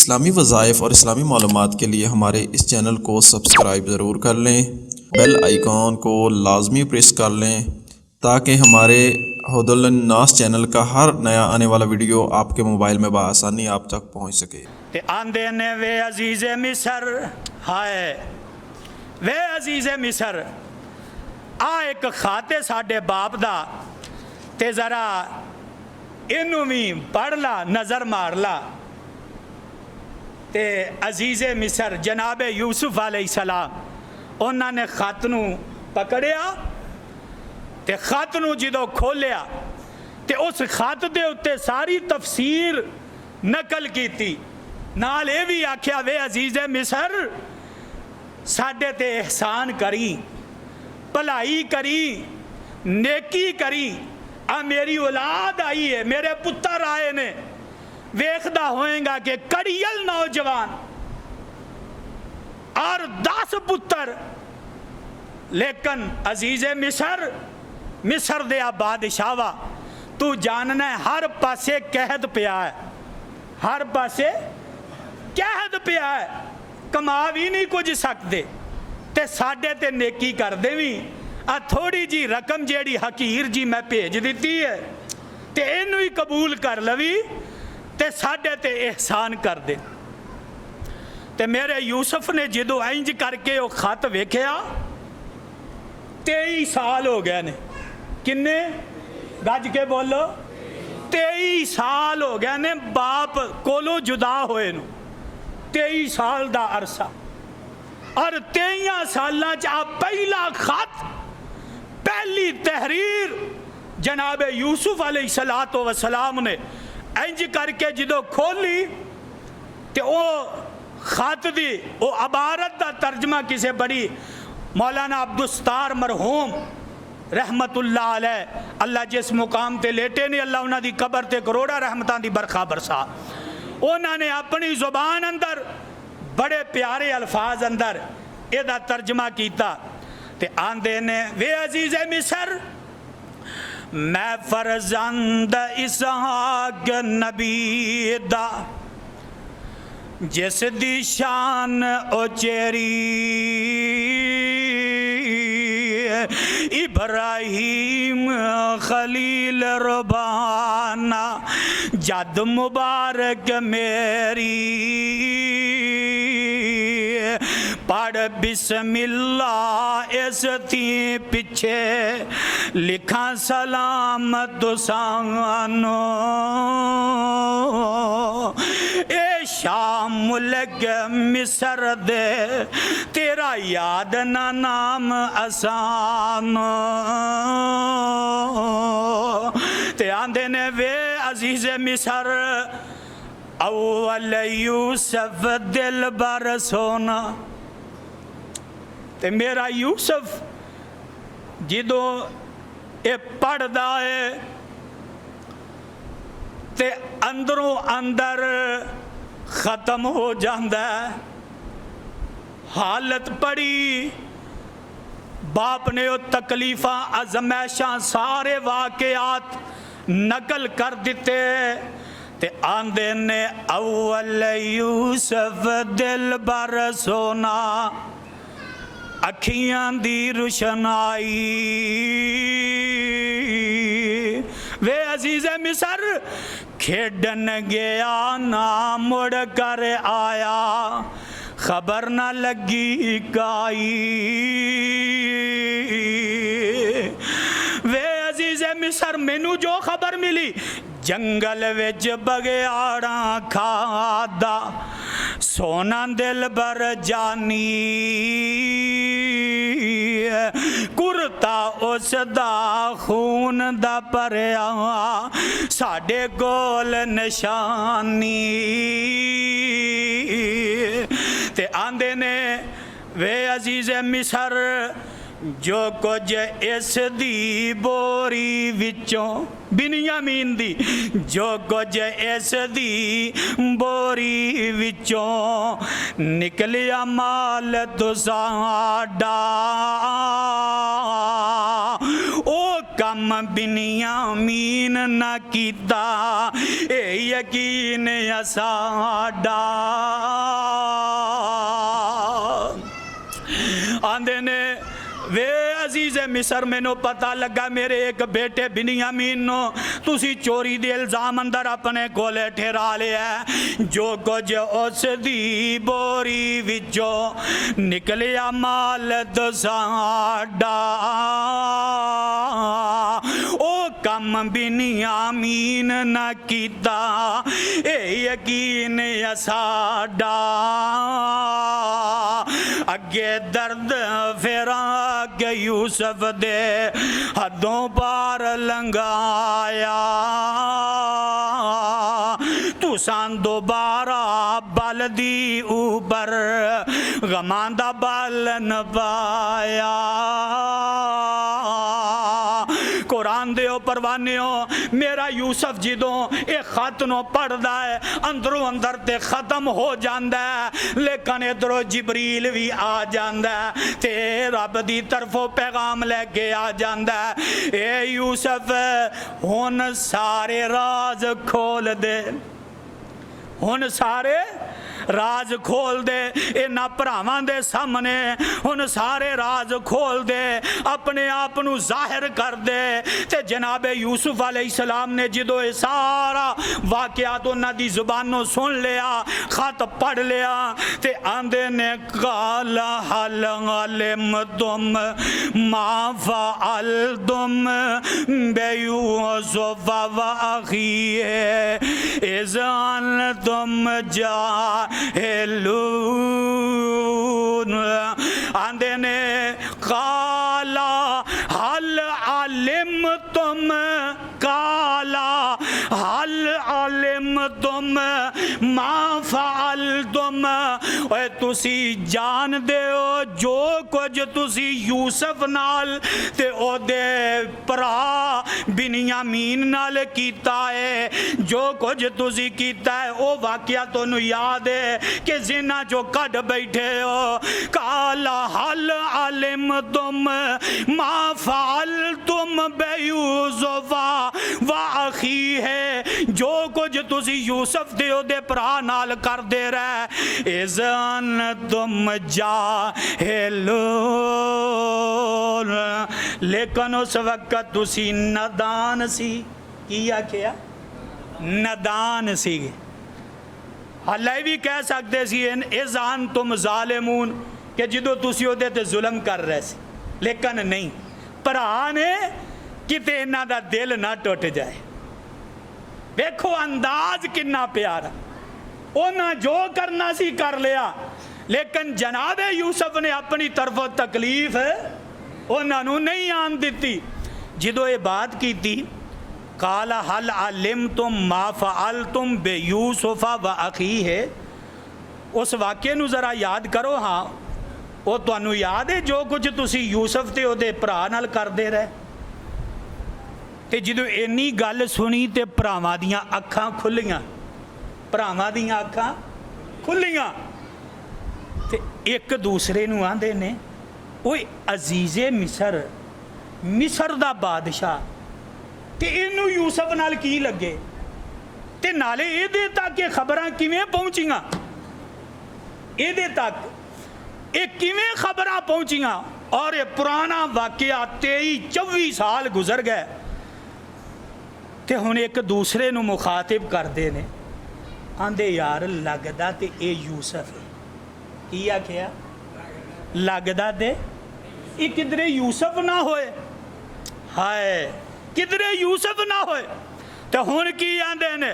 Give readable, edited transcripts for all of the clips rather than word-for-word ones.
इस्लामी वज़ाइफ और इस्लामी मालूमात के लिए हमारे इस चैनल को सब्सक्राइब ज़रूर कर लें, बेल आइकॉन को लाजमी प्रेस कर लें ताकि हमारे हुदुल्लिन्नास चैनल का हर नया आने वाला वीडियो आपके मोबाइल में बआसानी आप तक पहुँच सके। ते आंदे ने वे अजीज़े मिसर, हाय वे अजीज़े मिसर, आ एक खाते साडे बाप दा ते ज़रा इनू भी पढ़ ला, नज़र मार ला। ते अजीज़े मिसर जनाबे यूसुफ अलैहिस्सलाम उन्होंने खत नू पकड़िया ते खत नू जो खोलिया ते उस खत दे उत्ते सारी तफसीर नकल की, नाल ये भी आख्या वे अजीज़े मिसर साडे ते एहसान करी, भलाई करी, नेकी करी। आ मेरी औलाद आई है, मेरे पुत्र आए ने, वेखदा होएगा कि कड़ियल नौजवान और 10 पुत्र, लेकिन अजीज़े मिसर, मिसर दे बादशाहवा तू जानना है हर पासे कहत पिया है, हर पासे कहत पिया है, कमा भी नहीं कुछ सकते ते साडे ते नेकी करदे भी। आ थोड़ी जी रकम जेड़ी हकीर जी मैं भेज दी है ते इनू ही कबूल कर लवी ते साडे ते एहसान कर दे। ते मेरे यूसुफ ने जो इंज करके वो खत वेख्या, 23 साल हो गए ने, किन्ने गज के बोलो, 23 साल हो गए ने बाप कोलों जुदा होए नू, 23 साल दा अरसा। और 23 साल पहला खत, पहली तहरीर जनाबे यूसुफ अलैहिस्सलातो वस्सलाम ने इंज करके जो खोली तो वो खत दी वो अबारत का तर्जमा किसे बड़ी मौलाना अब्दुस्तार मरहूम रहमतुल्लाह अलैह, अल्लाह जिस मुकाम ते लेटे ने अल्लाह उन्हां दी कबर ते करोड़ा रहमतां दी बरखा बरसा। उन्होंने अपनी जुबान अंदर बड़े प्यारे अल्फाज अंदर एदा तर्जमा किया ते आंदे ने वे अजीज़े मिसर, मैं फरजंद इसहाक नबी दा जिस दी शान उचेरी, इब्राहिम खलील रबाना जद मुबारक मेरी, पढ़ बिस्मिल्लाह इस थी पिछे लिखा सलाम तुसानो, ए शाम मुल्क मिसर दे तेरा याद ना नाम आसान। ते आंदे ने वे अजीज़े मिसर, अव्वल यूसुफ दिल बर सोना। ते मेरा यूसुफ जो ये पढ़दा है ते अंदरों अंदर ख़त्म हो जाता है। हालत पड़ी, बाप ने वो तकलीफ़ा आज़माइशां सारे वाक़यात नकल कर दिते ते आंदे ने अव्वल यूसुफ दिल बर सोना, अखियां दी रुशनाई। वे अजीज़े मिसर खेडन गया ना मुड़ कर आया, खबर ना लगी काई। वे अजीज़े मिसर मैनू जो खबर मिली, जंगल विच बगियाड़ा खादा सोना दिल बर जानी, कुर्ता उस दा खून दा भरिया साडे कोल निशानी। ते आंदे ने वे अजीज़े मिसर, जो कुछ इस दी बोरी विचों, बिन्यामीन दी जो कुछ इस दी बोरी विचों निकलिया माल तुसाडा, ओ कम बिनियामीन ना कीता ए यकीन साडा। आंदे ने वे अजीज़े मिसर मैनू पता लगा मेरे एक बेटे बिनियामीन नो तुसी चोरी दे इल्जाम अंदर अपने कोले ठहरा लिया। जो कुछ उस दी बोरी विचों निकलिया माल साडा ओ कम बिनियामीन ना कीता ए यकीन साडा। अगे दर्द फिर के यूसुफ दे हदों पार लंघाया। तुसान दोबारा बल दी ऊपर गमां दा बल न पाया। कुरान दे परवाने मेरा यूसुफ जदों ये खत नो पढ़दा है अंदरों अंदर ते खत्म हो जाता है, लेकिन इधरों जिबरील भी आ जाता है ते रब दी तरफों पैगाम लेके आ जाता है। ए यूसुफ हुन सारे राज खोल दे, हुन सारे राज खोल दे इन्हां भरावां दे सामने, हुन सारे राज खोल दे, अपने आप नू जाहिर कर दे। ते जनाबे यूसुफ अलैहिस्सलाम ने जदों ये सारा वाक़यात उन्हां दी ज़ुबानों सुन लिया, खत पढ़ लिया ते आंदे ने काला हल अलिमतुम मा फ़अलतुम बियूसुफ व अख़ीहि इज़ अंतुम जाहिलून। आंदे ने काला हल अलिमतुम, काला हल अलिमतुम मा फ़अलतुम, ओए तुसी जान दे हो जो कुछ तुसी यूसुफ नाल ते ओदे भरा बिनियामीन नाल कीता है, जो कुछ तुसी कीता है वो वाकया तुहानू याद है कि जिन्हां चो कढ़ बैठे हो। काला हल अलिमतुम मा फ़अलतुम बियूसुफ व अख़ीहि, जो कुछ तुसी यूसुफ दे ओदे भरा नाल करदे रहे। इज़ अंतुम जाहिलून, लेकिन उस वक्त तुसी नादान सी। की आखिया? नादान सी। हल्ले भी कह सकते सी इज़ अंतुम ज़ालिमून कि जदों तुसी ओदे ते जुल्म कर रहे सी, लेकिन नहीं, भरा ने किते इन्हां दा दिल ना टुट जाए। देखो अंदाज कितना प्यारा, उन्हें जो करना सी कर लिया, लेकिन जनाबे यूसुफ ने अपनी तरफों तकलीफ उन्होंने नहीं आन दी। जदों ये बात की थी काला हल अलिमतुम मा फ़अलतुम बियूसुफ व अख़ीहि, उस वाक़े नू ज़रा याद करो। हाँ, वो तुहानू याद है जो कुछ तुसी यूसुफ ते ओदे भरा नाल करदे रहे। ते जदों इन्नी गल सुनी ते भरावां दियां अखां खुलियां, भरावां दियां अखां खुलियां ते एक दूसरे नू आंदे ने ओए अजीज़े मिसर, मिसर दा बादशाह ते इनू यूसुफ नाल की लगे ते नाले इहदे तक ये खबरां किवें पहुंचियां, इहदे तक ये किवें खबरां पहुंचियां। और ये पुराना वाकया 23-24 साल गुजर गए ते हुण एक दूसरे नू मुखातिब करदे ने, आंदे यार लगदा ते ये यूसुफ है। की आखिया? लगदा ते ये किधरे यूसुफ ना होए, हाय किधरे यूसुफ ना होए। तो हुण की आंदे ने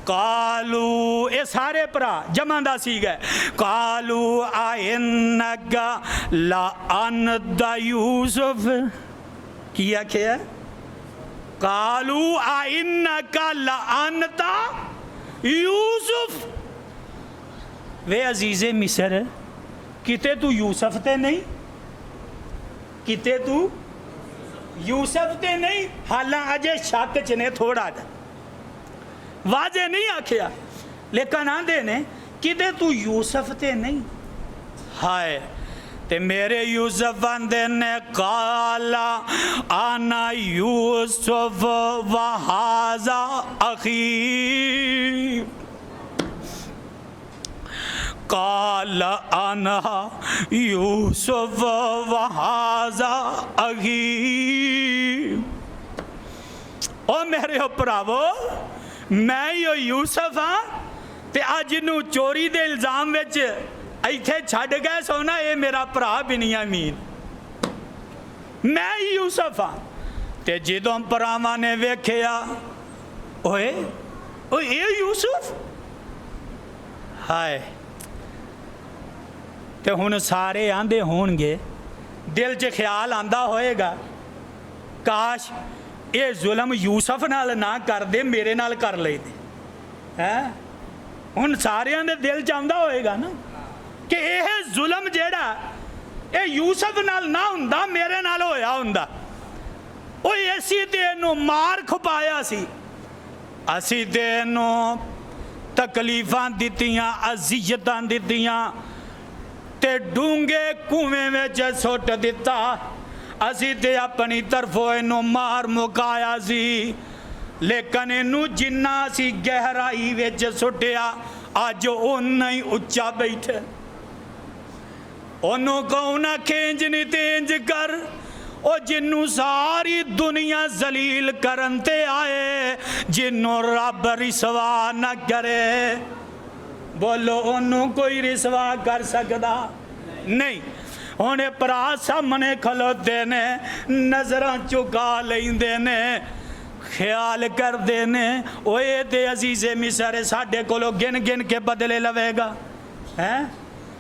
कालू, ये सारे भरा जमा दा सी गए, कालू आइन्नका ला अनता यूसुफ। की आखिया? कालू आइन्नका ला अनता यूसुफ। वे अजीज़े मिसर किते तू यूसुफ ते नहीं, किते तू यूसुफ ते नहीं। हालां अजे शक च ने थोड़ा जा, वाजे नहीं आखिया, लेकिन आंदे ने किते तू यूसुफ ते नहीं। हाय ते मेरे यूसुफ आंदे ने काला आना यूसुफ वहाजा अखी, काला आना यूसुफ वहाजा अखी। ओ मेरे भरावो, मैं ही यूसुफ हाँ ते अज नू चोरी दे इल्जाम विच इत्थे छड्ड गए सो ना, ये मेरा भरा बिनियामीन, मैं ही यूसुफ हाँ। ते जदों भरावां ने वेखिया ओए ओए ये यूसुफ, हाय, ते हुण सारे आंदे होणगे, दिल च ख्याल आंदा होएगा काश ये जुल्म यूसुफ नाल ना करदे, मेरे नाल कर लैंदे हैं। हुण सारियां दे दिल च आंदा होएगा ना कि यह जुल्म जेड़ा ये यूसुफ नाल ना हुंदा, मेरे नाल होया हुंदा। ओ असी ते इहनूं मार खपाया सी, असी ते इहनूं तकलीफां दित्तियां, अज़ियतां दित्तियां ते डूंगे कुएं विच सुट दिता। असी ते अपनी तरफों इहनूं मार मुकाया सी, लेकिन इनू जिन्ना असी गहराई विच सुटिया अज उन्ना ही उच्चा बैठे। ओनू कहो ना खेंज नहीं तेंज कर, ओ जिन्नू सारी दुनिया जलील करन ते आए, जिन्नू रब रिसवा न करे, बोलो ओनू कोई रिसवा कर सकदा नहीं। हुणे भरा सामने खलोते ने, नजरां चुका लैंदे ने, ख्याल करते ने ओए ते अजीज़े मिसर साडे कोलों गिन गिन के बदले लवेगा हैं,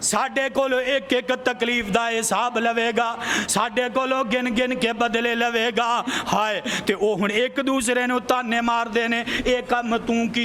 साडे कोलों एक एक तकलीफ दा हिसाब लवेगा, साडे कोलों गिन गिन के बदले लवेगा। हाय ते ओ हुण एक दूसरे नूं ताने मारदे ने, ये कम तूं की